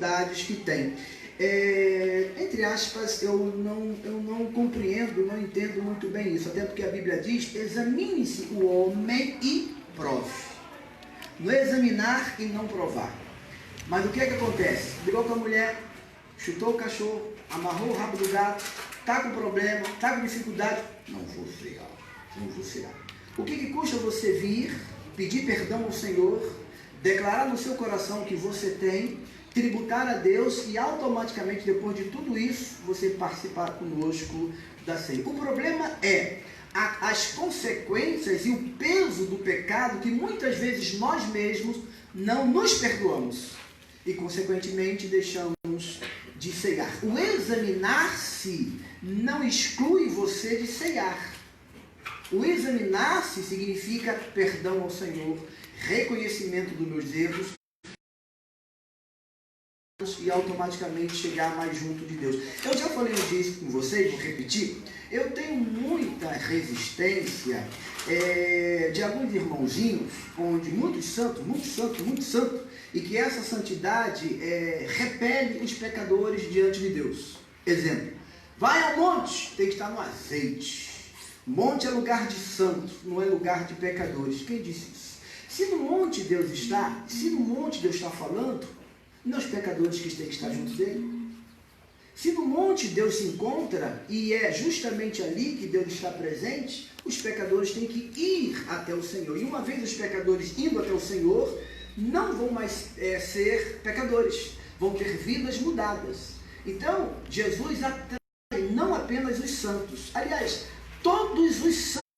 dificuldades que tem. Entre aspas, eu não compreendo, não entendo muito bem isso, até porque a Bíblia diz: examine-se o homem e prove. Não é examinar e não provar. Mas o que é que acontece? Brigou com a mulher, chutou o cachorro, amarrou o rabo do gato, está com problema, está com dificuldade, não vou frear. O que custa você vir, pedir perdão ao Senhor, declarar no seu coração que você tem, tributar a Deus e automaticamente, depois de tudo isso, você participar conosco da ceia? O problema é as consequências e o peso do pecado que muitas vezes nós mesmos não nos perdoamos e, consequentemente, deixamos de ceiar. O examinar-se não exclui você de ceiar. O examinar-se significa perdão ao Senhor, reconhecimento dos meus erros e automaticamente chegar mais junto de Deus. Eu já falei disso com vocês, vou repetir. Eu tenho muita resistência de alguns irmãozinhos, onde muito santo, e que essa santidade repele os pecadores diante de Deus. Exemplo: vai ao monte, tem que estar no azeite. Monte é lugar de santos, não é lugar de pecadores. Quem disse isso? Se no monte Deus está, se no monte Deus está falando, não os pecadores que têm que estar junto dele. Se no monte Deus se encontra, e é justamente ali que Deus está presente, os pecadores têm que ir até o Senhor. E uma vez os pecadores indo até o Senhor, não vão mais ser pecadores, vão ter vidas mudadas. Então, Jesus atrai não apenas os santos. Aliás, todos os santos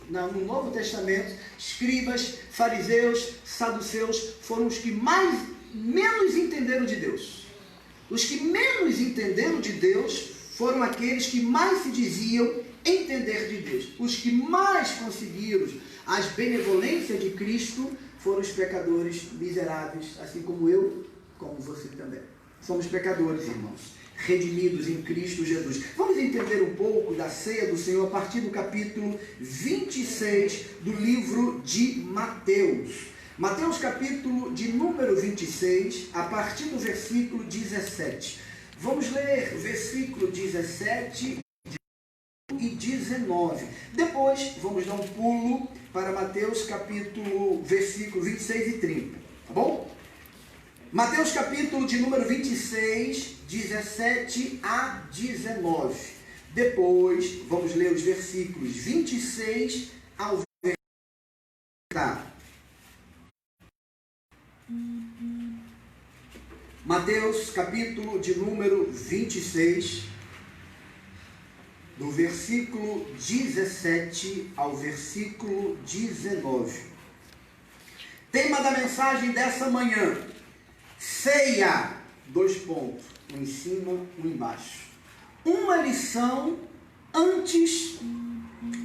no Novo Testamento, escribas, fariseus, saduceus, foram os que menos entenderam de Deus. Os que menos entenderam de Deus foram aqueles que mais se diziam entender de Deus. Os que mais conseguiram as benevolências de Cristo foram os pecadores miseráveis, assim como eu, como você também. Somos pecadores, irmãos, redimidos em Cristo Jesus. Vamos entender um pouco da ceia do Senhor a partir do capítulo 26 do livro de Mateus. Mateus, capítulo de número 26, a partir do versículo 17. Vamos ler o versículo 17 e 19. Depois, vamos dar um pulo para Mateus, capítulo, versículo 26 e 30. Tá bom? Mateus, capítulo de número 26, 17 a 19. Depois, vamos ler os versículos 26 ao 30. Mateus, capítulo de número 26, do versículo 17 ao versículo 19. Tema da mensagem dessa manhã: ceia, 2 pontos, um em cima, um embaixo. Uma lição antes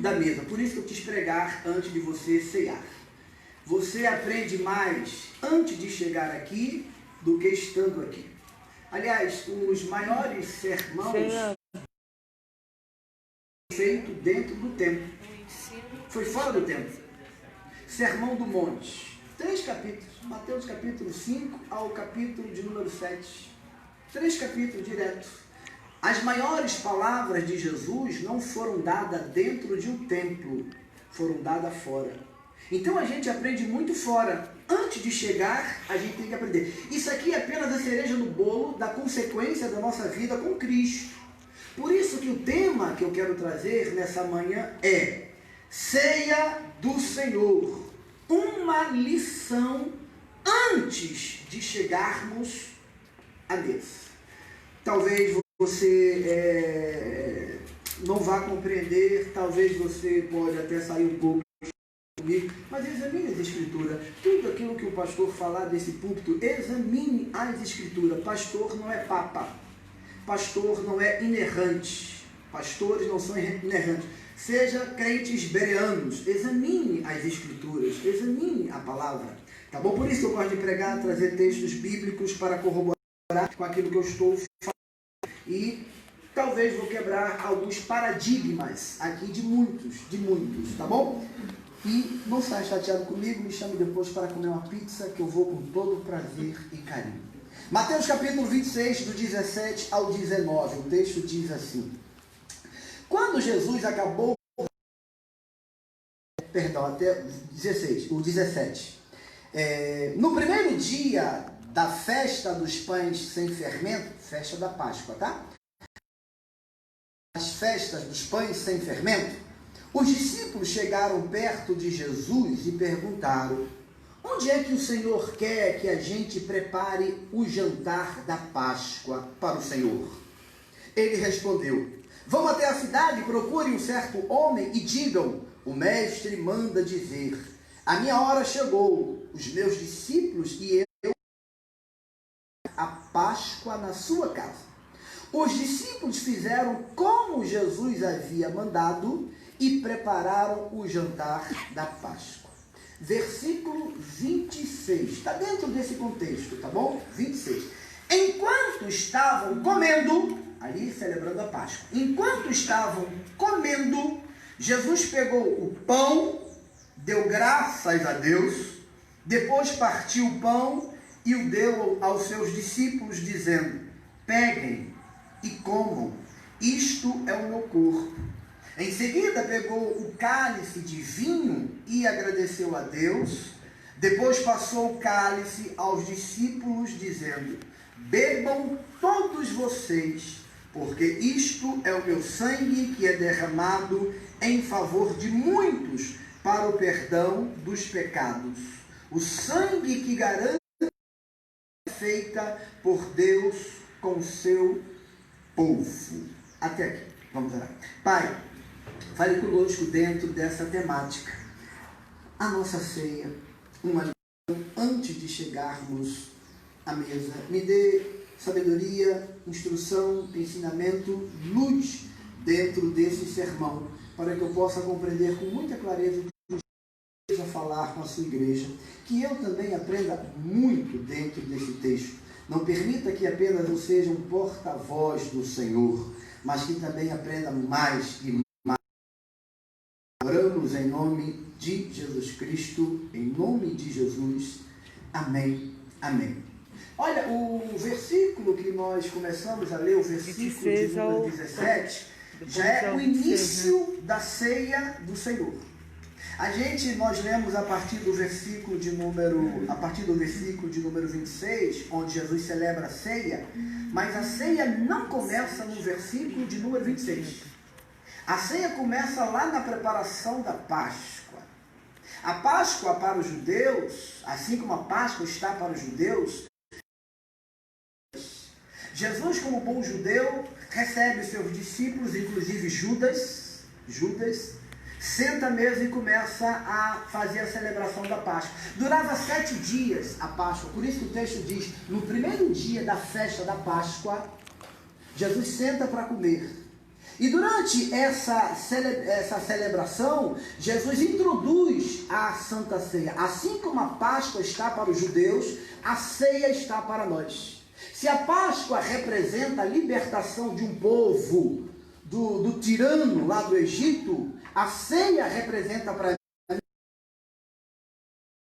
da mesa. Por isso que eu quis pregar antes de você ceiar. Você aprende mais antes de chegar aqui do que estando aqui. Aliás, os maiores sermões feito dentro do templo. Foi fora do templo. Sermão do Monte. 3 capítulos. Mateus capítulo 5 ao capítulo de número 7. 3 capítulos direto. As maiores palavras de Jesus não foram dadas dentro de um templo, foram dadas fora. Então a gente aprende muito fora. Antes de chegar, a gente tem que aprender. Isso aqui é apenas a cereja no bolo da consequência da nossa vida com Cristo. Por isso que o tema que eu quero trazer nessa manhã é Ceia do Senhor. Uma lição antes de chegarmos à mesa. Talvez você não vá compreender, talvez você pode até sair um pouco comigo, mas examine as escrituras. Tudo aquilo que o pastor falar desse púlpito, examine as escrituras. Pastor não é papa. Pastor não é inerrante. Pastores não são inerrantes. Seja crentes bereanos. Examine as escrituras. Examine a palavra. Tá bom? Por isso que eu gosto de pregar, trazer textos bíblicos para corroborar com aquilo que eu estou falando. E talvez vou quebrar alguns paradigmas aqui de muitos, tá bom? E não saia chateado comigo, me chame depois para comer uma pizza, que eu vou com todo prazer e carinho. Mateus capítulo 26, do 17 ao 19, o texto diz assim: quando Jesus acabou, perdão, até 16, o 17, no primeiro dia da festa dos pães sem fermento, festa da Páscoa, tá? As festas dos pães sem fermento, os discípulos chegaram perto de Jesus e perguntaram: onde é que o Senhor quer que a gente prepare o jantar da Páscoa para o Senhor? Ele respondeu: vão até a cidade, procurem um certo homem e digam: o mestre manda dizer, a minha hora chegou, os meus discípulos e eu a Páscoa na sua casa. Os discípulos fizeram como Jesus havia mandado e prepararam o jantar da Páscoa. Versículo 26, está dentro desse contexto, tá bom? 26. Enquanto estavam comendo, ali celebrando a Páscoa, enquanto estavam comendo, Jesus pegou o pão, deu graças a Deus, depois partiu o pão e o deu aos seus discípulos, dizendo: peguem e comam, isto é o meu corpo. Em seguida pegou o cálice de vinho e agradeceu a Deus, depois passou o cálice aos discípulos, dizendo: bebam todos vocês, porque isto é o meu sangue que é derramado em favor de muitos para o perdão dos pecados. O sangue que garante a feita por Deus com o seu povo. Até aqui, vamos orar. Pai, fale conosco dentro dessa temática. A nossa ceia, uma lição antes de chegarmos à mesa. Me dê sabedoria, instrução, ensinamento, luz dentro desse sermão, para que eu possa compreender com muita clareza o que Jesus a falar com a sua igreja, que eu também aprenda muito dentro desse texto. Não permita que apenas eu seja um porta-voz do Senhor, mas que também aprenda mais e mais. Oramos em nome de Jesus Cristo, em nome de Jesus. Amém. Amém. Olha, o versículo que nós começamos a ler, o versículo de número 17, já é o início da ceia do Senhor. Nós lemos a partir do versículo de número 26, onde Jesus celebra a ceia, mas a ceia não começa no versículo de número 26. A ceia começa lá na preparação da Páscoa. A Páscoa para os judeus, assim como a Páscoa está para os judeus, Jesus, como bom judeu, recebe os seus discípulos, inclusive Judas, senta à mesa e começa a fazer a celebração da Páscoa. Durava 7 dias a Páscoa, por isso que o texto diz, no primeiro dia da festa da Páscoa, Jesus senta para comer. E durante essa celebração, Jesus introduz a Santa Ceia. Assim como a Páscoa está para os judeus, a ceia está para nós. Se a Páscoa representa a libertação de um povo do tirano lá do Egito, a ceia representa para a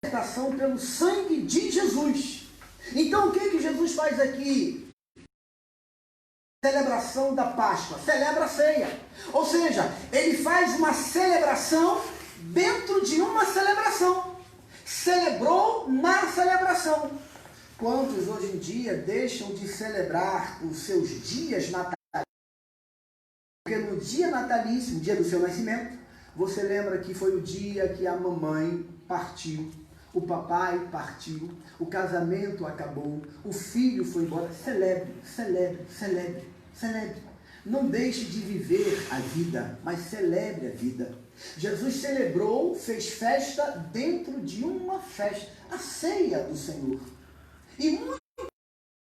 libertação pelo sangue de Jesus. Então o que Jesus faz aqui? Celebração da Páscoa, celebra a ceia. Ou seja, ele faz uma celebração dentro de uma celebração. Celebrou na celebração. Quantos hoje em dia deixam de celebrar os seus dias natalícios? Porque no dia natalício, no dia do seu nascimento, você lembra que foi o dia que a mamãe partiu, o papai partiu, o casamento acabou, o filho foi embora. Celebre, celebre, celebre, celebre. Não deixe de viver a vida, mas celebre a vida. Jesus celebrou, fez festa dentro de uma festa, a ceia do Senhor. E muitos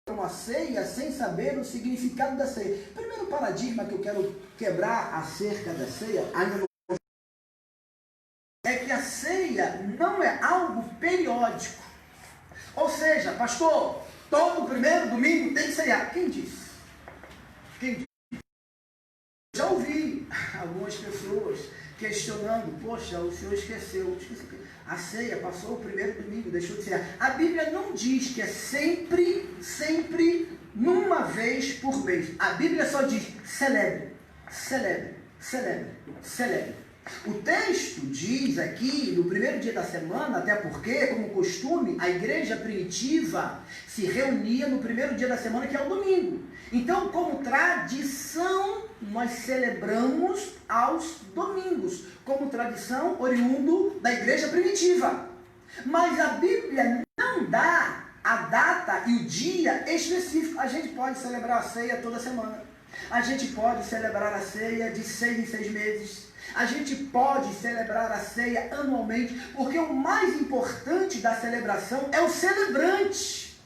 uma ceia sem saber o significado da ceia. O primeiro paradigma que eu quero quebrar acerca da ceia, é que a ceia não é algo periódico. Ou seja, pastor, todo primeiro domingo tem que ceiar. Quem disse? Já ouvi algumas pessoas questionando, poxa, poxa, o senhor esqueceu. A ceia passou o primeiro domingo, deixou de ser. A Bíblia não diz que é sempre, numa vez por mês. A Bíblia só diz celebre. O texto diz aqui, no primeiro dia da semana, até porque, como costume, a igreja primitiva se reunia no primeiro dia da semana, que é o domingo. Então, como tradição, nós celebramos aos domingos, como tradição oriundo da igreja primitiva. Mas a Bíblia não dá a data e o dia específico. A gente pode celebrar a ceia toda semana. A gente pode celebrar a ceia de 6 em 6 meses. A gente pode celebrar a ceia anualmente, porque o mais importante da celebração é o celebrante.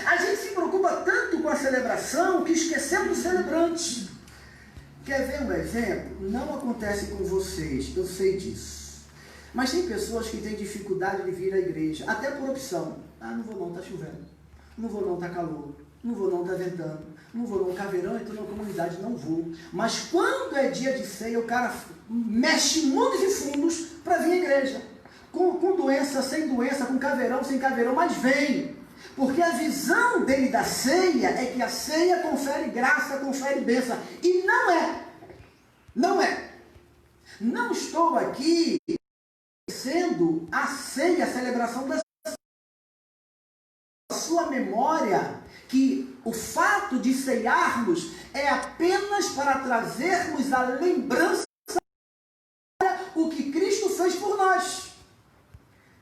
A gente se preocupa tanto com a celebração que esquecemos do celebrante. Quer ver um exemplo? Não acontece com vocês, eu sei disso. Mas tem pessoas que têm dificuldade de vir à igreja, até por opção. Ah, não vou não, está chovendo. Não vou não, está calor. Não vou não, está ventando. Não vou não, caveirão, estou na comunidade, não vou. Mas quando é dia de ceia, o cara mexe mundos e fundos para vir à igreja. Com doença, sem doença, com caveirão, sem caveirão, mas vem. Porque a visão dele da ceia é que a ceia confere graça, confere bênção. E não é. Não é. Não estou aqui sendo a ceia, a celebração da sua memória, que o fato de ceiarmos é apenas para trazermos a lembrança o que Cristo fez por nós.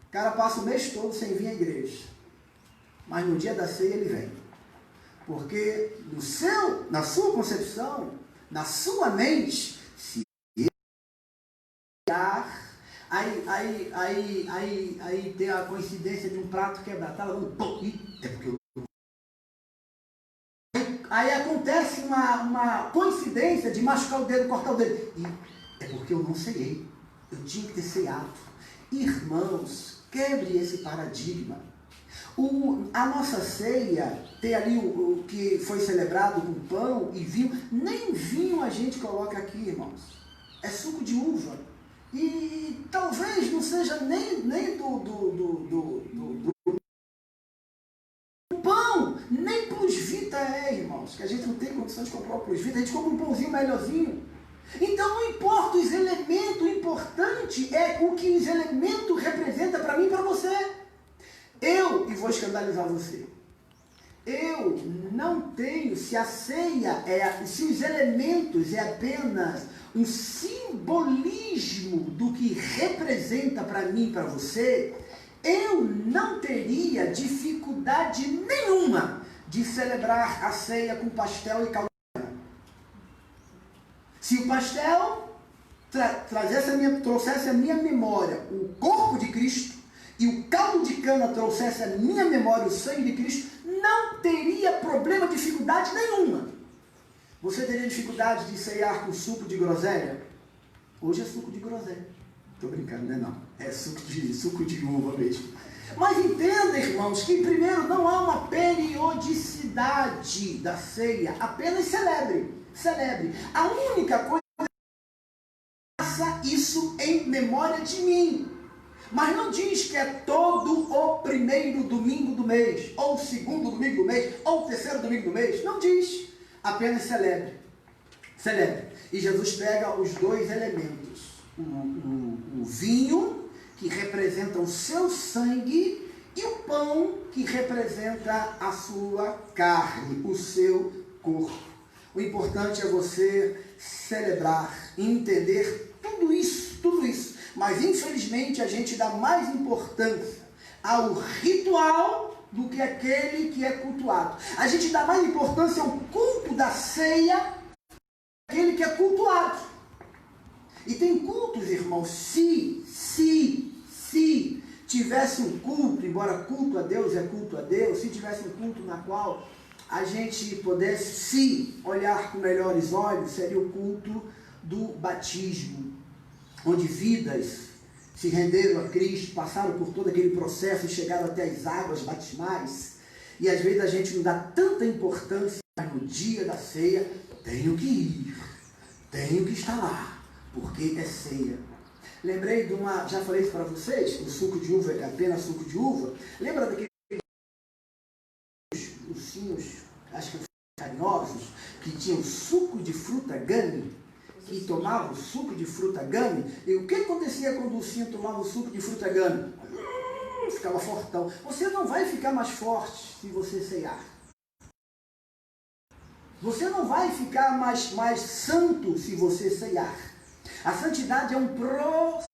O cara passa o mês todo sem vir à igreja, mas no dia da ceia ele vem, porque na sua concepção, na sua mente, se aí tem a coincidência de um prato quebrado, tá lá, é porque aí acontece uma coincidência de machucar o dedo, cortar o dedo, e é porque eu não ceiei, eu tinha que ter ceado. Irmãos, quebre esse paradigma. A nossa ceia, tem ali o que foi celebrado com pão e vinho, nem vinho a gente coloca aqui, irmãos, é suco de uva, e talvez não seja nem do pão, nem Plus Vita irmãos, que a gente não tem condição de comprar o Plus Vita, a gente compra um pãozinho melhorzinho. Então não importa os elementos, o importante é o que os elementos representam para mim e para você. E vou escandalizar você, eu não tenho, se a ceia se os elementos é apenas um simbolismo do que representa para mim e para você, eu não teria dificuldade nenhuma de celebrar a ceia com pastel e caldo de cana. Se o pastel trouxesse a minha memória o corpo de Cristo, e o caldo de cana trouxesse a minha memória o sangue de Cristo, não teria problema, dificuldade nenhuma. Você teria dificuldade de ceiar com suco de groselha? Hoje é suco de groselha. Estou brincando, né? Não. É suco de uva mesmo. Mas entenda, irmãos, que primeiro não há uma periodicidade da ceia. Apenas celebre. Celebre. A única coisa é faça isso em memória de mim. Mas não diz que é todo o primeiro domingo do mês, ou o segundo domingo do mês, ou o terceiro domingo do mês. Não diz. Apenas celebre. Celebre. E Jesus pega os dois elementos. O vinho, que representa o seu sangue, e o pão, que representa a sua carne, o seu corpo. O importante é você celebrar e entender tudo isso, tudo isso. Mas infelizmente a gente dá mais importância ao ritual do que aquele que é cultuado. A gente dá mais importância ao culto da ceia, aquele que é cultuado. E tem cultos, irmãos, se tivesse um culto, embora culto a Deus é culto a Deus, se tivesse um culto na qual a gente pudesse se olhar com melhores olhos, seria o culto do batismo, onde vidas se renderam a Cristo, passaram por todo aquele processo e chegaram até as águas batismais. E às vezes a gente não dá tanta importância, mas no dia da ceia, tenho que ir, tenho que estar lá, porque é ceia. Lembrei de uma, já falei isso para vocês, o suco de uva é apenas suco de uva. Lembra daqueles ursinhos, acho que carinhosos, que tinham suco de fruta gummy, que tomavam suco de fruta gummy? E o que acontecia quando o ursinho tomava o suco de fruta gummy? Ficava fortão. Você não vai ficar mais forte se você ceiar. Você não vai ficar mais santo se você ceiar. A santidade é um processo.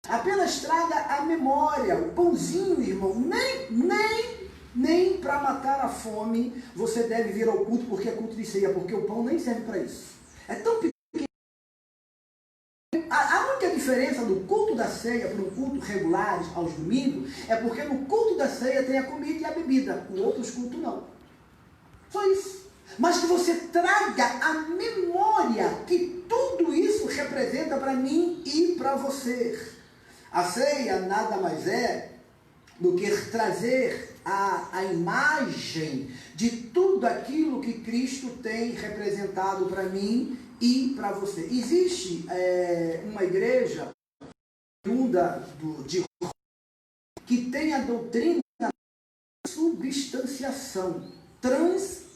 Apenas traga a memória, o pãozinho, irmão. Nem para matar a fome você deve vir ao culto porque é culto de ceia, porque o pão nem serve para isso. É tão pequeno. A única diferença do culto da ceia para um culto regular aos domingos é porque no culto da ceia tem a comida e a bebida. Em outros cultos não. Só isso. Mas que você traga a memória que tudo isso representa para mim e para você. A ceia nada mais é do que trazer a imagem de tudo aquilo que Cristo tem representado para mim e para você. Existe uma igreja que tem a doutrina da substanciação.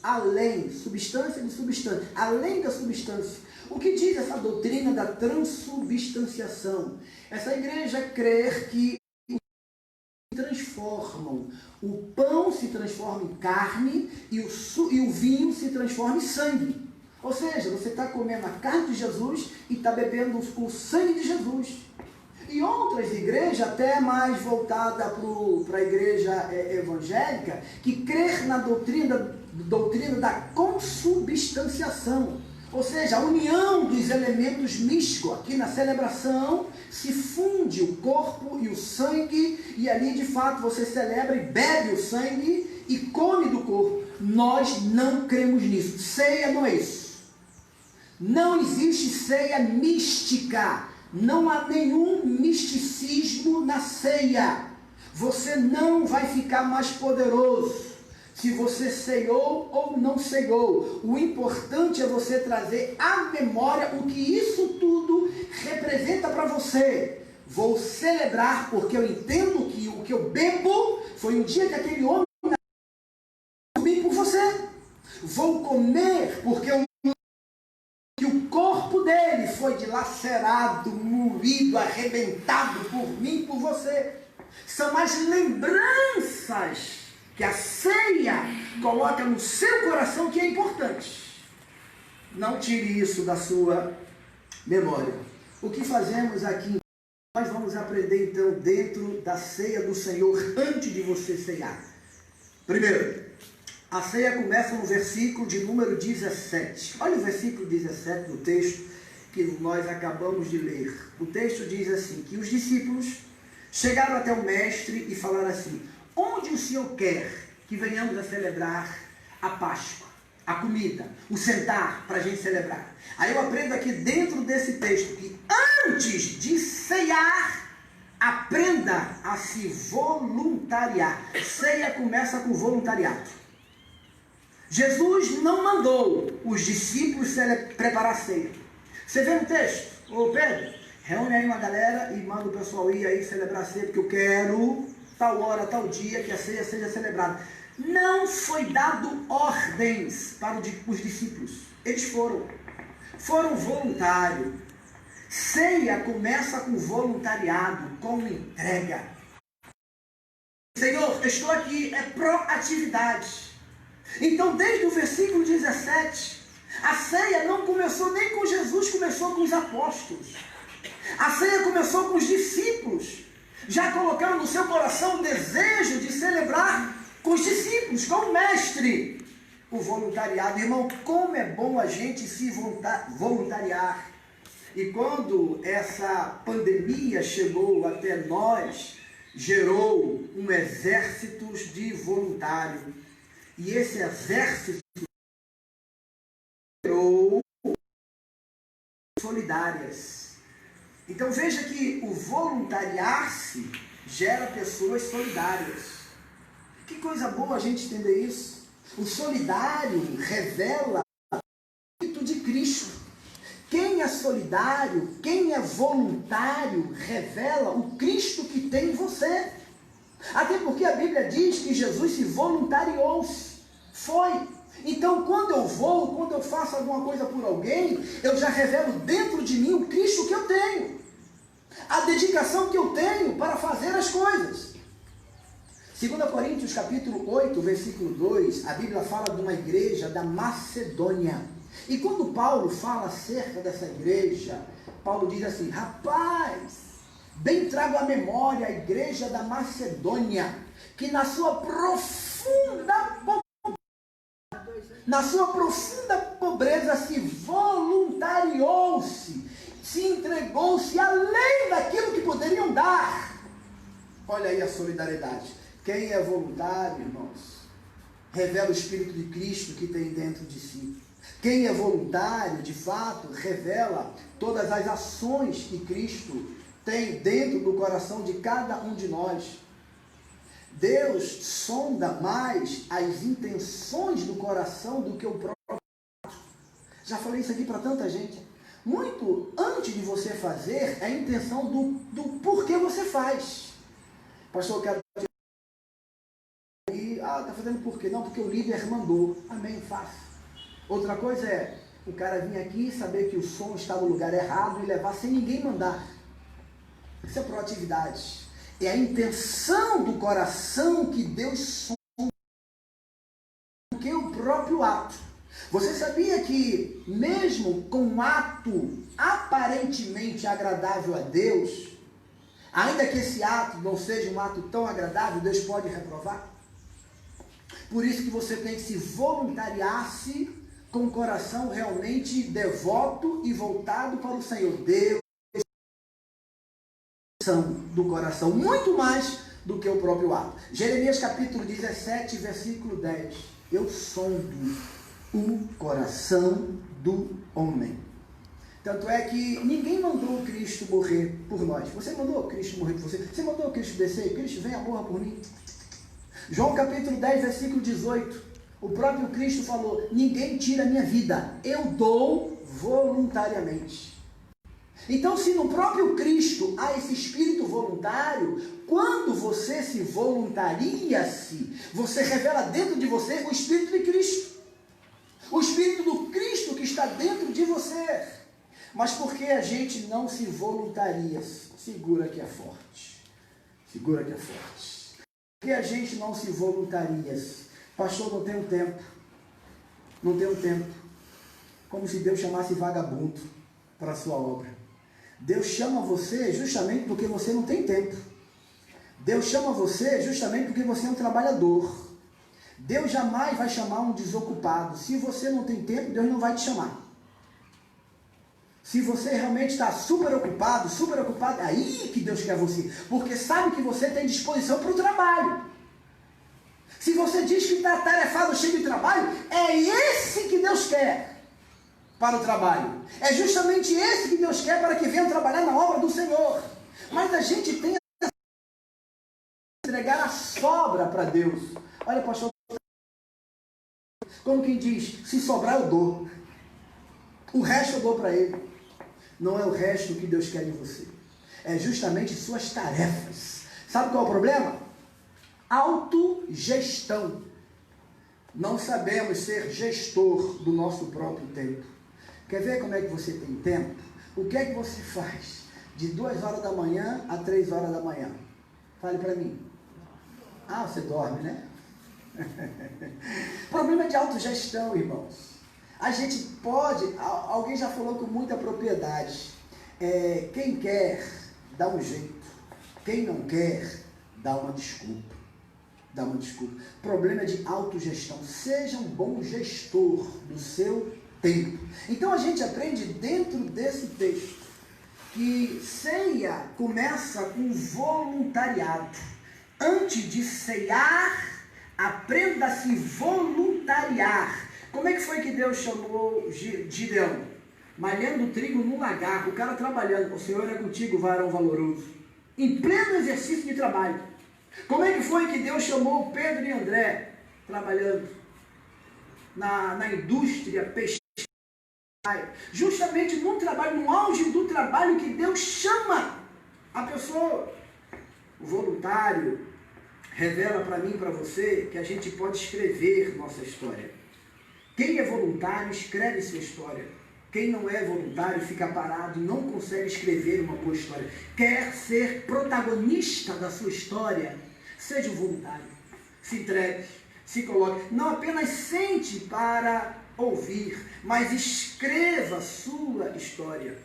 Além, substância de substância, além da substância. O que diz essa doutrina da transubstanciação? Essa igreja crê que se transformam. O pão se transforma em carne e o vinho se transforma em sangue. Ou seja, você está comendo a carne de Jesus e está bebendo o sangue de Jesus. E outras igrejas, até mais voltada para a igreja evangélica, que crê na doutrina da consubstanciação. Ou seja, a união dos elementos místicos. Aqui na celebração se funde o corpo e o sangue, e ali de fato você celebra e bebe o sangue e come do corpo. Nós não cremos nisso. Ceia não é isso. Não existe ceia mística. Não há nenhum misticismo na ceia. Você não vai ficar mais poderoso se você ceiou ou não ceiou. O importante é você trazer à memória o que isso tudo representa para você. Vou celebrar porque eu entendo que o que eu bebo foi o dia que aquele homem dormiu por você. Vou comer porque que o corpo dele foi dilacerado, moído, arrebentado por mim e por você. São as lembranças que a ceia coloca no seu coração que é importante. Não tire isso da sua memória. O que fazemos aqui? Nós vamos aprender então dentro da ceia do Senhor antes de você ceiar. Primeiro, a ceia começa no versículo de número 17. Olha o versículo 17 do texto que nós acabamos de ler. O texto diz assim, que os discípulos chegaram até o mestre e falaram assim: onde o Senhor quer que venhamos a celebrar a Páscoa, a comida, o sentar para a gente celebrar? Aí eu aprendo aqui dentro desse texto que antes de ceiar, aprenda a se voluntariar. Ceia começa com voluntariado. Jesus não mandou os discípulos preparar a ceia. Você vê no texto? Ô Pedro, reúne aí uma galera e manda o pessoal ir aí celebrar a ceia, porque eu quero tal hora, tal dia que a ceia seja celebrada. Não foi dado ordens para os discípulos. Eles foram voluntários. Ceia começa com voluntariado, com entrega. Senhor, eu estou aqui, é proatividade. Então, desde o versículo 17, a ceia não começou nem com Jesus, começou com os apóstolos. A ceia começou com os discípulos, já colocando no seu coração o desejo de celebrar com os discípulos, com o mestre. O voluntariado, irmão, como é bom a gente se voluntariar. E quando essa pandemia chegou até nós, gerou um exército de voluntários. E esse exército gerou solidárias. Então veja que o voluntariar-se gera pessoas solidárias. Que coisa boa a gente entender isso. O solidário revela o Espírito de Cristo. Quem é solidário, quem é voluntário, revela o Cristo que tem em você. Até porque a Bíblia diz que Jesus se voluntariou-se. Foi. Então, quando eu faço alguma coisa por alguém, eu já revelo dentro de mim o Cristo que eu tenho. A dedicação que eu tenho para fazer as coisas. 2 Coríntios capítulo 8, versículo 2, a Bíblia fala de uma igreja da Macedônia. E quando Paulo fala acerca dessa igreja, Paulo diz assim: rapaz, bem trago à memória a igreja da Macedônia, que na sua profunda pobreza se voluntariou-se, se entregou-se além daquilo que poderiam dar. Olha aí a solidariedade. Quem é voluntário, irmãos, revela o Espírito de Cristo que tem dentro de si. Quem é voluntário, de fato, revela todas as ações que Cristo tem dentro do coração de cada um de nós. Deus sonda mais as intenções do coração do que o próprio. Já falei isso aqui para tanta gente. Muito antes de você fazer, é a intenção do porquê você faz. Pastor, eu quero... está fazendo por quê? Não, porque o líder mandou. Amém, faça. Outra coisa é o cara vir aqui, saber que o som está no lugar errado e levar sem ninguém mandar. Isso é proatividade. É a intenção do coração que Deus sonda do que o próprio ato. Você sabia que mesmo com um ato aparentemente agradável a Deus, ainda que esse ato não seja um ato tão agradável, Deus pode reprovar? Por isso que você tem que se voluntariar-se com o coração realmente devoto e voltado para o Senhor. Deus do coração, muito mais do que o próprio ato. Jeremias capítulo 17, versículo 10. Eu sondo o coração do homem. Tanto é que ninguém mandou o Cristo morrer por nós. Você mandou o Cristo morrer por você? Você mandou o Cristo descer? Cristo, venha, morra por mim. João capítulo 10, versículo 18. O próprio Cristo falou: ninguém tira a minha vida, eu dou voluntariamente. Então, se no próprio Cristo há esse espírito voluntário, quando você se voluntaria-se, você revela dentro de você o Espírito de Cristo. O Espírito do Cristo que está dentro de você. Mas por que a gente não se voluntaria? Segura que é forte. Segura que é forte. Por que a gente não se voluntaria? Pastor, não tenho tempo. Não tenho tempo. Como se Deus chamasse vagabundo para a sua obra. Deus chama você justamente porque você não tem tempo. Deus chama você justamente porque você é um trabalhador. Deus jamais vai chamar um desocupado. Se você não tem tempo, Deus não vai te chamar. Se você realmente está super ocupado, é aí que Deus quer você. Porque sabe que você tem disposição para o trabalho. Se você diz que está atarefado, cheio de trabalho, é esse que Deus quer para o trabalho. É justamente esse que Deus quer para que venha trabalhar na obra do Senhor. Mas a gente tem que entregar a sobra para Deus. Olha, pastor, como quem diz, se sobrar eu dou. O resto eu dou para Ele. Não é o resto que Deus quer de você. É justamente suas tarefas. Sabe qual é o problema? Autogestão. Não sabemos ser gestor do nosso próprio tempo. Quer ver como é que você tem tempo? O que é que você faz de 2 horas da manhã a 3 horas da manhã? Fale para mim. Ah, você dorme, né? Problema de autogestão, irmãos. A gente pode, alguém já falou com muita propriedade, quem quer, dá um jeito. Quem não quer, dá uma desculpa. Dá uma desculpa. Problema de autogestão. Seja um bom gestor do seu tempo. Então a gente aprende dentro desse texto que ceia começa com voluntariado. Antes de ceiar, aprenda a se voluntariar. Como é que foi que Deus chamou Gideão? Malhando trigo num lagar, o cara trabalhando. O Senhor é contigo, varão valoroso. Em pleno exercício de trabalho. Como é que foi que Deus chamou Pedro e André? Trabalhando na indústria pesqueira. Justamente num trabalho, no auge do trabalho que Deus chama a pessoa. O voluntário revela para mim e para você que a gente pode escrever nossa história. Quem é voluntário escreve sua história. Quem não é voluntário fica parado e não consegue escrever uma boa história. Quer ser protagonista da sua história? Seja um voluntário. Se entregue, se coloque. Não apenas sente para ouvir, mas escreva sua história.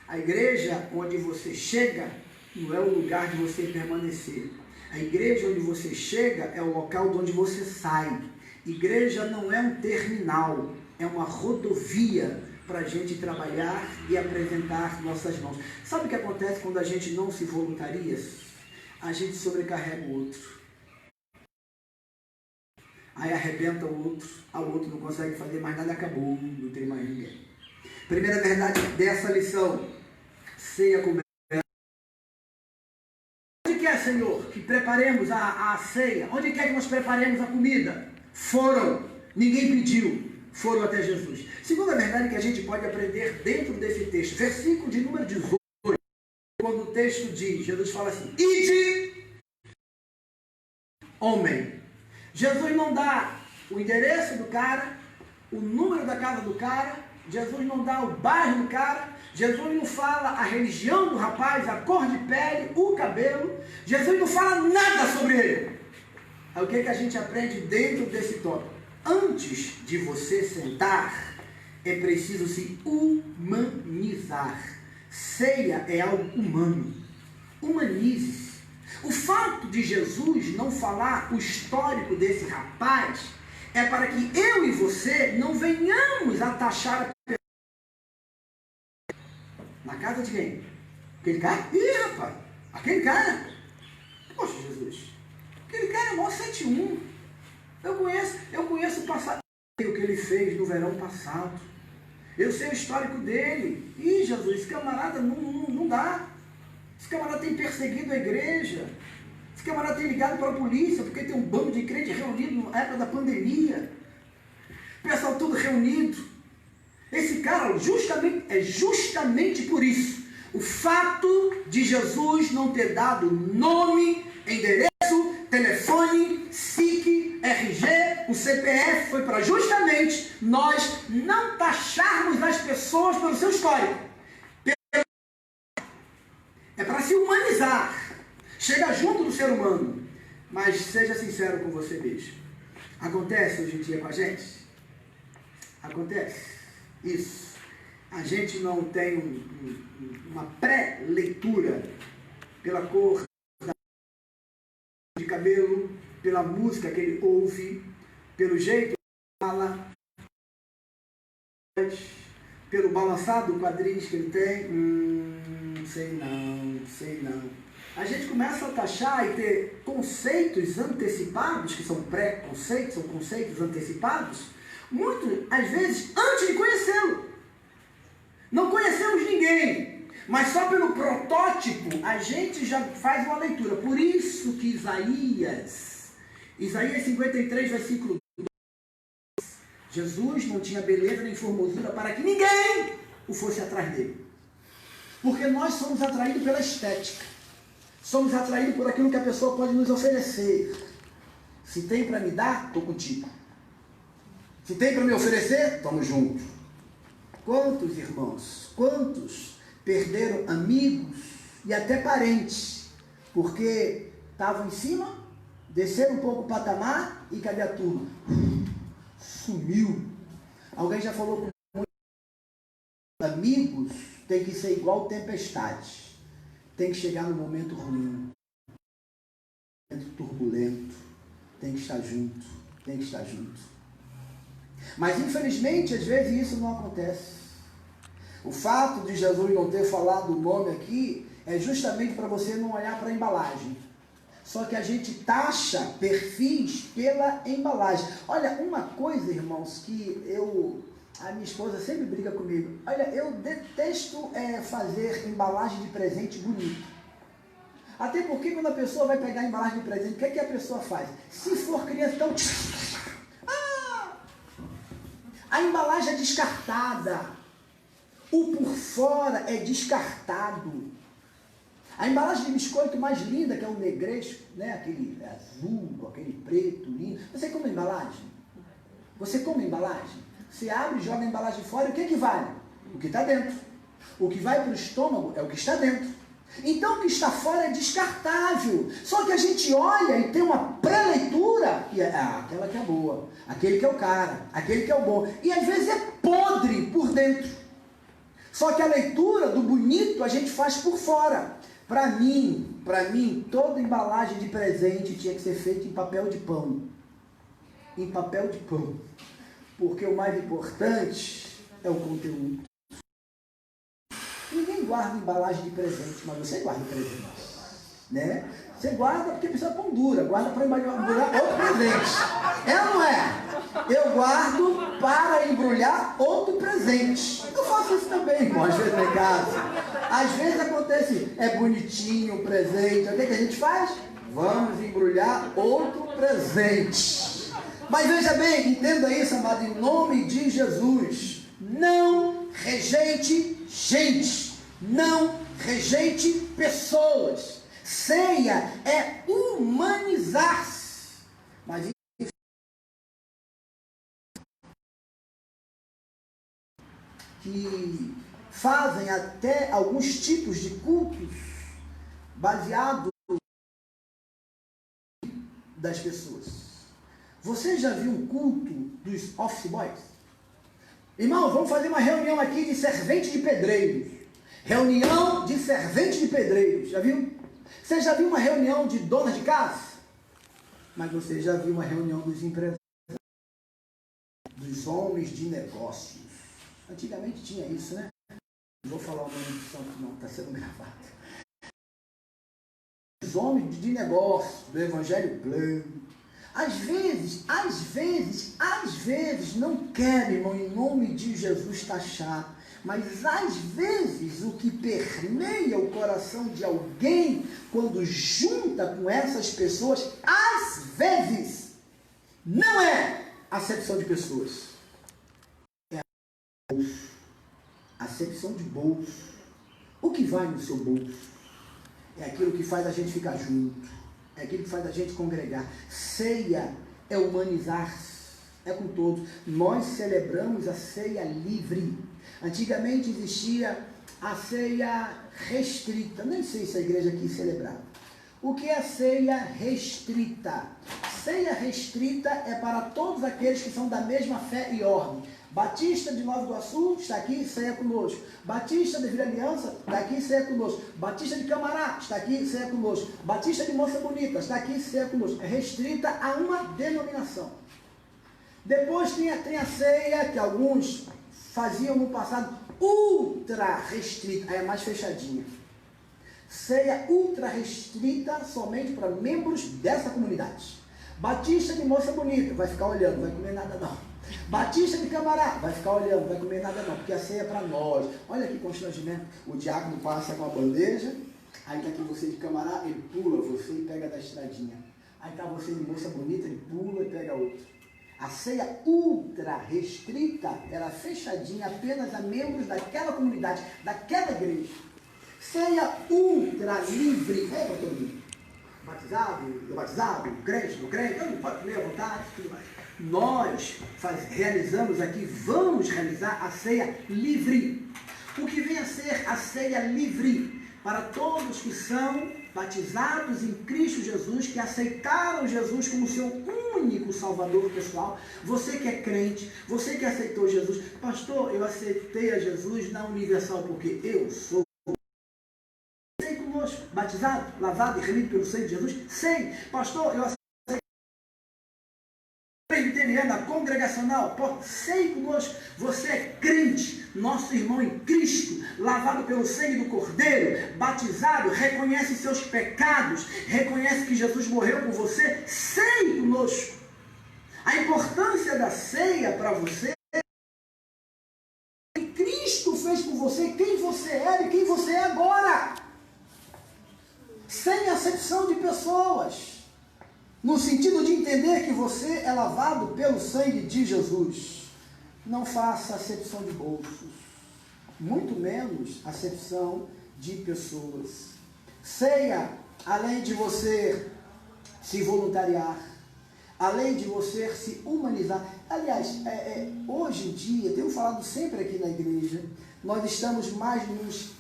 A igreja onde você chega não é o lugar de você permanecer. A igreja onde você chega é o local de onde você sai. Igreja não é um terminal, é uma rodovia para a gente trabalhar e apresentar nossas mãos. Sabe o que acontece quando a gente não se voluntaria? A gente sobrecarrega o outro. Aí arrebenta o outro, o outro não consegue fazer mais nada, acabou, não tem mais ninguém. Primeira verdade dessa lição, ceia com. Onde quer, Senhor, que preparemos a ceia? Onde quer que nós preparemos a comida? Foram, ninguém pediu, foram até Jesus. Segunda verdade que a gente pode aprender dentro desse texto, versículo de número 18, quando o texto diz, Jesus fala assim, ide, homem. Jesus não dá o endereço do cara, o número da casa do cara, Jesus não dá o bairro do cara, Jesus não fala a religião do rapaz, a cor de pele, o cabelo, Jesus não fala nada sobre ele. Aí o que a gente aprende dentro desse tópico? Antes de você sentar, é preciso se humanizar. Ceia é algo humano. Humanize-se. O fato de Jesus não falar o histórico desse rapaz é para que eu e você não venhamos a taxar a pessoa. Na casa de quem? Aquele cara? Ih, rapaz, aquele cara. Poxa, Jesus, aquele cara é mó 71. Eu conheço o passado, o que ele fez no verão passado. Eu sei o histórico dele. Ih, Jesus, esse camarada não dá. Esse camarada tem perseguido a igreja. Esse camarada tem ligado para a polícia, porque tem um bando de crente reunido na época da pandemia. O pessoal todo reunido. Esse cara, justamente por isso, o fato de Jesus não ter dado nome, endereço, telefone, SIC, RG, o CPF, foi para justamente nós não taxarmos as pessoas pelo seu histórico. É para se humanizar. Chega junto do ser humano. Mas seja sincero com você mesmo. Acontece hoje em dia com a gente? Acontece. Isso. A gente não tem uma pré-leitura pela cor de cabelo, pela música que ele ouve, pelo jeito que fala, pelo balançar do quadris que ele tem. Sei não. A gente começa a taxar e ter conceitos antecipados, que são pré-conceitos, são conceitos antecipados, muito, às vezes, antes de conhecê-lo. Não conhecemos ninguém, mas só pelo protótipo a gente já faz uma leitura. Por isso que Isaías 53, versículo 2, Jesus não tinha beleza nem formosura para que ninguém o fosse atrás dele. Porque nós somos atraídos pela estética. Somos atraídos por aquilo que a pessoa pode nos oferecer. Se tem para me dar, estou contigo. Se tem para me oferecer, estamos juntos. Quantos irmãos, quantos perderam amigos e até parentes, porque estavam em cima, desceram um pouco o patamar e cadê a turma? Sumiu. Alguém já falou com amigos, tem que ser igual tempestade. Tem que chegar no momento ruim, momento turbulento, tem que estar junto. Mas infelizmente, às vezes isso não acontece. O fato de Jesus não ter falado o nome aqui é justamente para você não olhar para a embalagem. Só que a gente taxa perfis pela embalagem. Olha, uma coisa, irmãos, que a minha esposa sempre briga comigo. Olha, eu detesto fazer embalagem de presente bonito. Até porque quando a pessoa vai pegar a embalagem de presente, o que é que a pessoa faz? Se for criança, então... a embalagem é descartada. O por fora é descartado. A embalagem de biscoito mais linda, que é o negresco, né? Aquele azul, aquele preto, lindo. Você come a embalagem? Você come a embalagem? Você abre e joga a embalagem fora, e o que que vale? O que está dentro. O que vai para o estômago é o que está dentro. Então o que está fora é descartável. Só que a gente olha e tem uma pré-leitura, e é aquela que é boa, aquele que é o cara, aquele que é o bom. E às vezes é podre por dentro. Só que a leitura do bonito a gente faz por fora. Para mim, toda embalagem de presente tinha que ser feita em papel de pão. Em papel de pão. Porque o mais importante é o conteúdo. Ninguém guarda embalagem de presente, mas você guarda presente, né? Você guarda porque precisa pão dura, guarda para embrulhar outro presente. É ou não é? Eu guardo para embrulhar outro presente. Eu faço isso também, irmão, às vezes em casa. Às vezes acontece, é bonitinho o presente. O que a gente faz? Vamos embrulhar outro presente. Mas veja bem, entenda isso, amado, em nome de Jesus. Não rejeite gente. Não rejeite pessoas. Ceia é humanizar-se. Mas que fazem até alguns tipos de cultos baseados das pessoas. Você já viu um culto dos office boys? Irmão, vamos fazer uma reunião aqui de servente de pedreiros. Reunião de servente de pedreiros. Já viu? Você já viu uma reunião de dona de casa? Mas você já viu uma reunião dos empresários, dos homens de negócios. Antigamente tinha isso, né? Não vou falar o nome do santo não, está sendo gravado. Os homens de negócio, do evangelho pleno. Às vezes, não quero, irmão, em nome de Jesus taxar, mas às vezes o que permeia o coração de alguém, quando junta com essas pessoas, às vezes, não é acepção de pessoas. É acepção de bolso. O que vai no seu bolso? É aquilo que faz a gente ficar junto. É aquilo que faz a gente congregar. Ceia é humanizar-se. É com todos. Nós celebramos a ceia livre. Antigamente existia a ceia restrita. Nem sei se a igreja quis celebrar. O que é ceia restrita? Ceia restrita é para todos aqueles que são da mesma fé e ordem. Batista de Nova Iguaçu está aqui, ceia conosco. Batista de Vila Aliança está aqui, ceia conosco. Batista de Camará está aqui, ceia conosco. Batista de Moça Bonita está aqui, ceia conosco. É restrita a uma denominação. Depois tem a ceia que alguns faziam no passado, ultra restrita, aí é mais fechadinha. Ceia ultra restrita somente para membros dessa comunidade. Batista de Moça Bonita vai ficar olhando, não vai comer nada não. Batista de Camará vai ficar olhando, não vai comer nada não, porque a ceia é para nós. Olha que constrangimento, o diácono passa com a bandeja, aí está aqui você de Camará, ele pula você e pega da estradinha. Aí está você de Moça Bonita, ele pula e pega outro. A ceia ultra restrita era fechadinha apenas a membros daquela comunidade, daquela igreja. Ceia ultra livre, é para todo mundo. Batizado, crente, não crente, pode comer à vontade, tudo mais. Nós realizamos aqui, vamos realizar a ceia livre. O que vem a ser a ceia livre? Para todos que são batizados em Cristo Jesus, que aceitaram Jesus como seu único Salvador pessoal. Você que é crente, você que aceitou Jesus. Pastor, eu aceitei a Jesus na Universal porque eu sou. Sei conosco, batizado, lavado e remido pelo sangue de Jesus? Sei. Pastor, eu aceitei presbiteriana, congregacional, sei conosco, você é crente, nosso irmão em Cristo, lavado pelo sangue do Cordeiro, batizado, reconhece seus pecados, reconhece que Jesus morreu por você, sei conosco. A importância da ceia para você é que Cristo fez por você, quem você era e quem você é agora, sem acepção de pessoas. No sentido de entender que você é lavado pelo sangue de Jesus. Não faça acepção de bolsos. muito menos acepção de pessoas. Ceia, além de você se voluntariar, além de você se humanizar. Aliás, hoje em dia, tenho falado sempre aqui na igreja, nós estamos mais nos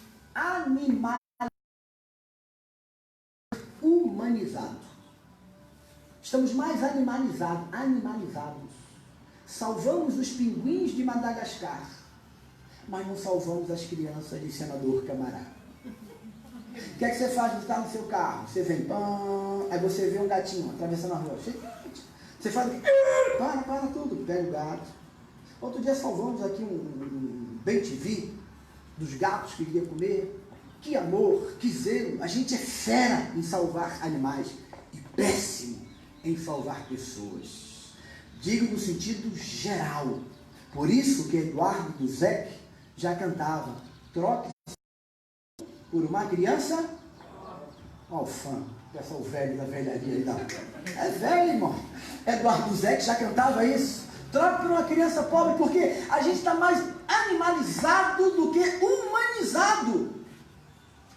humanizados. Estamos mais animalizados. Salvamos os pinguins de Madagascar, mas não salvamos as crianças de Senador Camará. O que é que você faz? Você está no seu carro, você vem, aí você vê um gatinho atravessando a rua. Você faz, para tudo, pega o gato. Outro dia salvamos aqui um bem-te-vi dos gatos que queria comer. Que amor, que zelo. A gente é fera em salvar animais e péssimo em salvar pessoas. Digo no sentido geral. Por isso que Eduardo Duzec já cantava: troque por uma criança. Ó, o fã, pessoal velho da velharia aí, não. É velho, irmão. Eduardo Duzec já cantava isso. Troque por uma criança pobre, porque a gente está mais animalizado do que humanizado.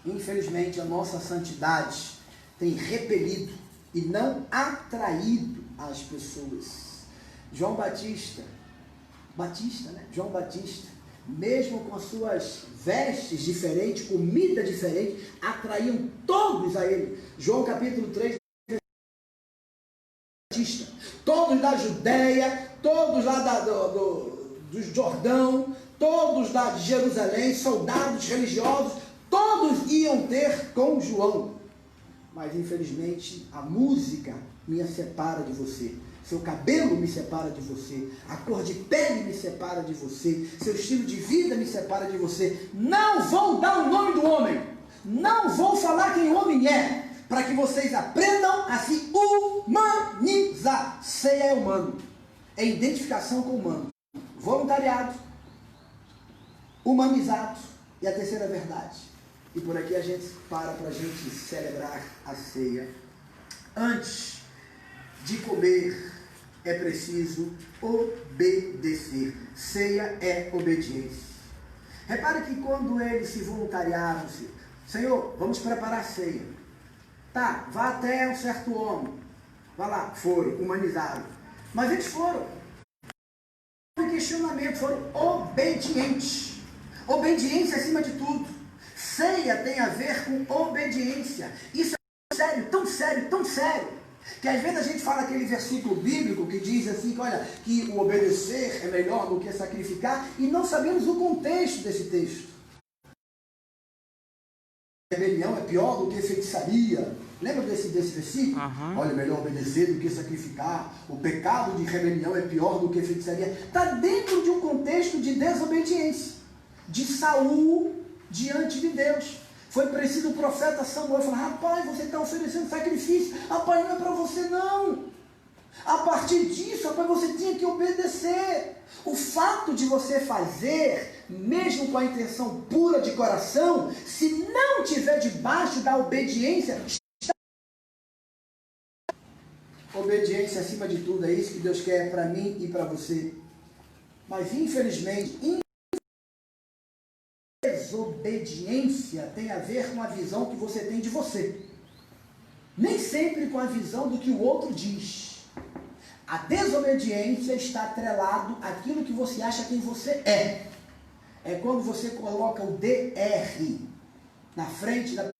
Infelizmente, a nossa santidade tem repelido e não atraído as pessoas. João Batista, João Batista, mesmo com as suas vestes diferentes, comida diferente, atraíam todos a ele. João capítulo 3, Batista, todos da Judéia, todos lá do Jordão, todos lá de Jerusalém, soldados religiosos, todos iam ter com João. Mas infelizmente a música me separa de você. Seu cabelo me separa de você, a cor de pele me separa de você, seu estilo de vida me separa de você. Não vou dar o nome do homem, não vou falar quem o homem é, para que vocês aprendam a se humanizar. Ceia é humano, é identificação com o humano, voluntariado, humanizado, e a terceira verdade. E por aqui a gente para a gente celebrar a ceia. Antes de comer, é preciso obedecer. Ceia é obediência. Repare que quando eles se voluntariaram, Senhor, vamos preparar a ceia. Tá, vá até um certo homem. Vá lá, foram, humanizaram. Mas eles foram. Não houve questionamento, foram obedientes. Obediência acima de tudo. Ceia tem a ver com obediência. Isso é sério, tão sério, tão sério, que às vezes a gente fala aquele versículo bíblico que diz assim, que olha, que o obedecer é melhor do que sacrificar, e não sabemos o contexto desse texto. Rebelião é pior do que feitiçaria. Lembra desse versículo? Uhum. Olha, melhor obedecer do que sacrificar. O pecado de rebelião é pior do que feitiçaria. Está dentro de um contexto de desobediência, de Saul diante de Deus. Foi preciso o profeta Samuel falar: rapaz, você está oferecendo sacrifício, rapaz, não é para você não. A partir disso, rapaz, você tinha que obedecer. O fato de você fazer, mesmo com a intenção pura de coração, se não estiver debaixo da obediência, obediência acima de tudo, é isso que Deus quer para mim e para você. Mas infelizmente, desobediência tem a ver com a visão que você tem de você, nem sempre com a visão do que o outro diz. A desobediência está atrelado àquilo que você acha quem você é. É quando você coloca o DR na frente da...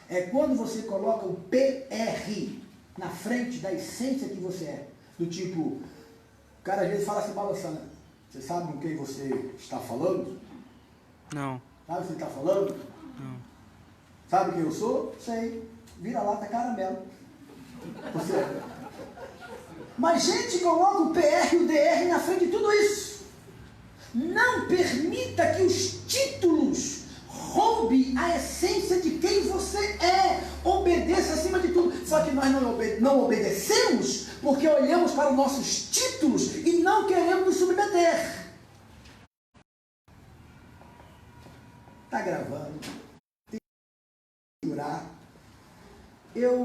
É quando você coloca o PR na frente da essência que você é. Do tipo, o cara às vezes fala assim, balançando: você sabe com quem você está falando? Não. Sabe o que você está falando? Não. Sabe quem eu sou? Sei. Vira-lata caramelo. Você... Mas gente coloca o PR e o DR na frente de tudo isso. Não permita que os títulos roubem a essência de quem você é. Obedeça acima de tudo. Só que nós não obedecemos porque olhamos para os nossos títulos e não queremos nos submeter. Está gravando. Tem que segurar. Eu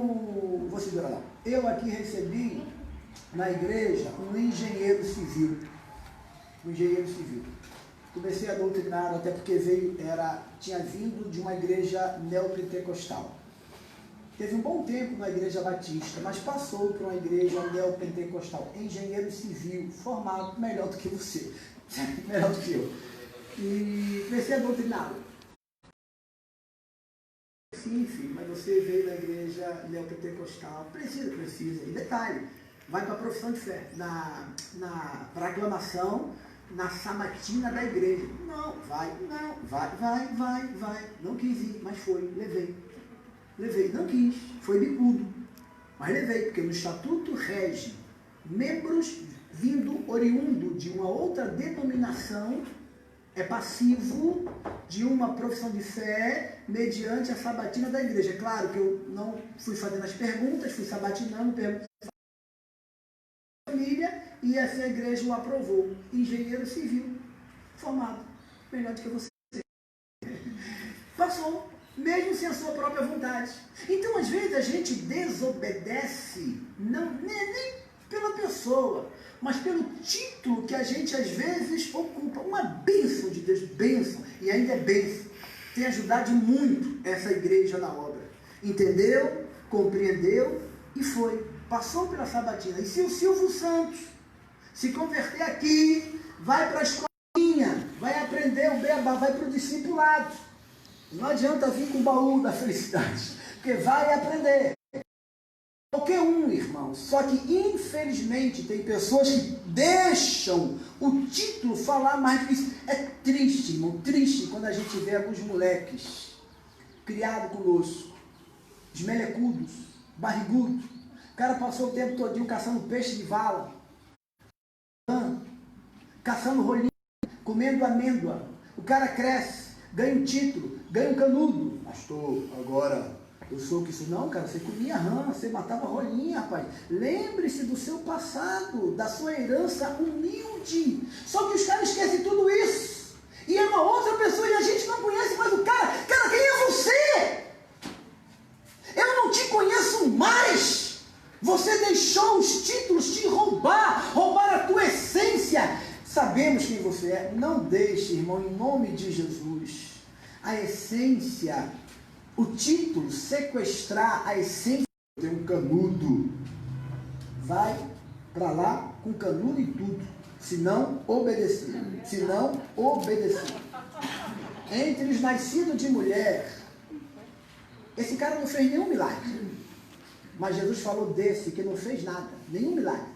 vou segurar lá. Eu aqui recebi na igreja um engenheiro civil. Um engenheiro civil. comecei a doutrinar, até porque tinha vindo de uma igreja neopentecostal. Teve um bom tempo na igreja batista, mas passou para uma igreja neopentecostal, engenheiro civil, formado, melhor do que você, melhor do que eu. E comecei a doutrinar. Sim, filho, mas você veio da igreja neopentecostal. Precisa. E detalhe, vai para a profissão de fé, para aclamação, na sabatina da igreja. Vai. Não quis ir, mas foi, levei, não quis, foi bicudo, mas levei, porque no estatuto rege membros oriundo de uma outra denominação é passivo de uma profissão de fé mediante a sabatina da igreja. Claro que eu não fui fazendo as perguntas, fui sabatinando, perguntando a família, e essa igreja o aprovou. Engenheiro civil, formado, melhor do que você. Passou, mesmo sem a sua própria vontade. Então, às vezes, a gente desobedece, nem pela pessoa, mas pelo título que a gente, às vezes, ocupa. Uma bênção de Deus, bênção, e ainda é bênção. Tem ajudado muito essa igreja na obra. Entendeu? Compreendeu e foi. Passou pela sabatina. E se o Silvio Santos se converter aqui, vai para a escolinha, vai aprender o beabá, vai para o discipulado. Não adianta vir com o baú da felicidade, porque vai aprender. Qualquer um, irmão. Só que, infelizmente, tem pessoas que deixam o título falar mais do que isso. É triste, irmão, triste quando a gente vê alguns moleques criados conosco, esmelecudos, barrigudos. O cara passou o tempo todinho caçando peixe de vala, caçando rolinho, comendo amêndoa. O cara cresce, ganha um título, ganha um canudo. Pastor, agora eu sou o que isso. Não, cara, você comia rã, você matava rolinha, rapaz. Lembre-se do seu passado, da sua herança humilde. Só que os caras esquecem tudo isso. E é uma outra pessoa e a gente não conhece mais o cara. Cara, quem é você? Eu não te conheço mais. Você deixou os títulos te roubar a tua essência. Sabemos quem você é. Não deixe, irmão, em nome de Jesus, a essência, o título, sequestrar a essência. Tem um canudo. Vai para lá com canudo e tudo. Se não obedecer. Entre os nascidos de mulher, esse cara não fez nenhum milagre. Mas Jesus falou desse que não fez nada, nenhum milagre.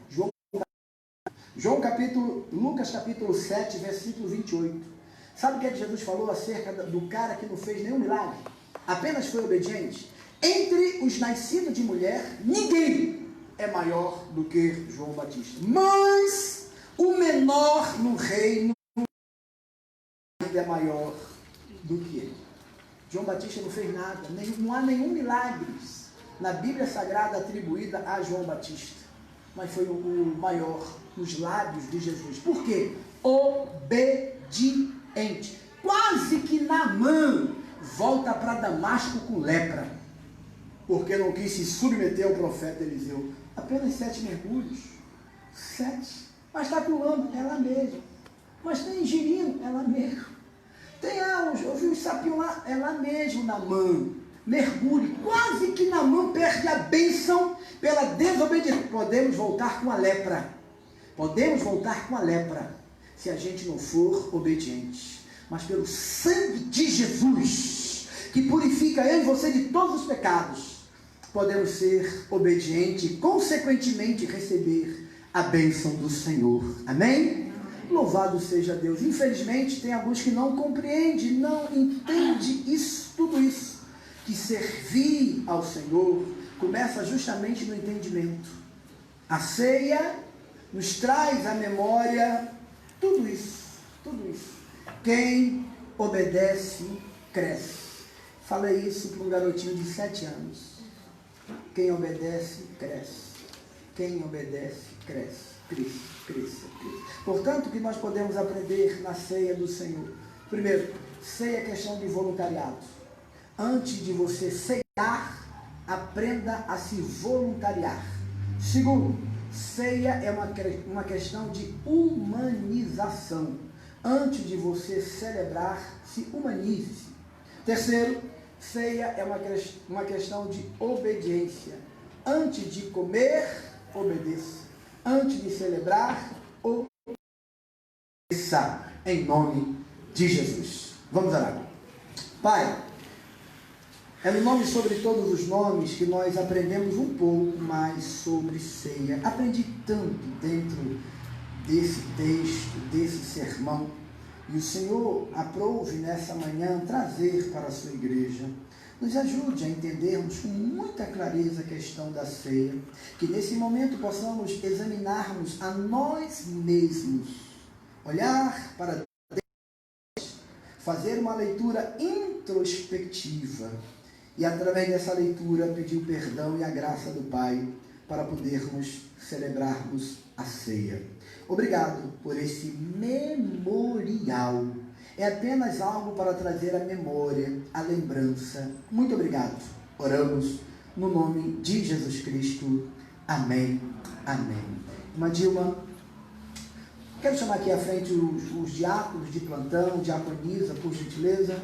Lucas capítulo 7, versículo 28. Sabe o que é que Jesus falou acerca do cara que não fez nenhum milagre? Apenas foi obediente? Entre os nascidos de mulher, ninguém é maior do que João Batista. Mas o menor no reino é maior do que ele. João Batista não fez nada, não há nenhum milagre na Bíblia Sagrada atribuída a João Batista, mas foi o maior nos lábios de Jesus. Por quê? Obediente. Quase que Naamã volta para Damasco com lepra, porque não quis se submeter ao profeta Eliseu. Apenas 7 mergulhos. 7. Mas está pulando, é lá mesmo. Mas tem girino, é lá mesmo. Tem eu vi um sapinho lá, é lá mesmo, Naamã. Mergulhe, quase que Naamã perde a bênção pela desobediência. Podemos voltar com a lepra, se a gente não for obediente. Mas pelo sangue de Jesus, que purifica eu e você de todos os pecados, podemos ser obedientes e, consequentemente, receber a bênção do Senhor. Amém? Louvado seja Deus. Infelizmente, tem alguns que não compreendem, não entendem tudo isso. Que servir ao Senhor começa justamente no entendimento. A ceia nos traz à memória tudo isso. Quem obedece, cresce. Falei isso para um garotinho de 7 anos. Quem obedece, cresce. Cresce. Portanto, o que nós podemos aprender na ceia do Senhor? Primeiro, ceia é questão de voluntariado. Antes de você ceiar, aprenda a se voluntariar. Segundo, ceia é uma questão de humanização. Antes de você celebrar, se humanize-se. Terceiro, ceia é uma questão de obediência. Antes de comer, obedeça. Antes de celebrar, obedeça. Em nome de Jesus. Vamos orar. Pai, é no nome sobre todos os nomes que nós aprendemos um pouco mais sobre ceia. Aprendi tanto dentro desse texto, desse sermão. E o Senhor aprove nessa manhã trazer para a sua igreja. Nos ajude a entendermos com muita clareza a questão da ceia. Que nesse momento possamos examinarmos a nós mesmos. Olhar para Deus. Fazer uma leitura introspectiva. E através dessa leitura pedir o perdão e a graça do Pai para podermos celebrarmos a ceia. Obrigado por esse memorial. É apenas algo para trazer a memória, a lembrança. Muito obrigado. Oramos no nome de Jesus Cristo. Amém. Amém. Irmã Dilma, quero chamar aqui à frente os diáconos de plantão, diaconisa, por gentileza.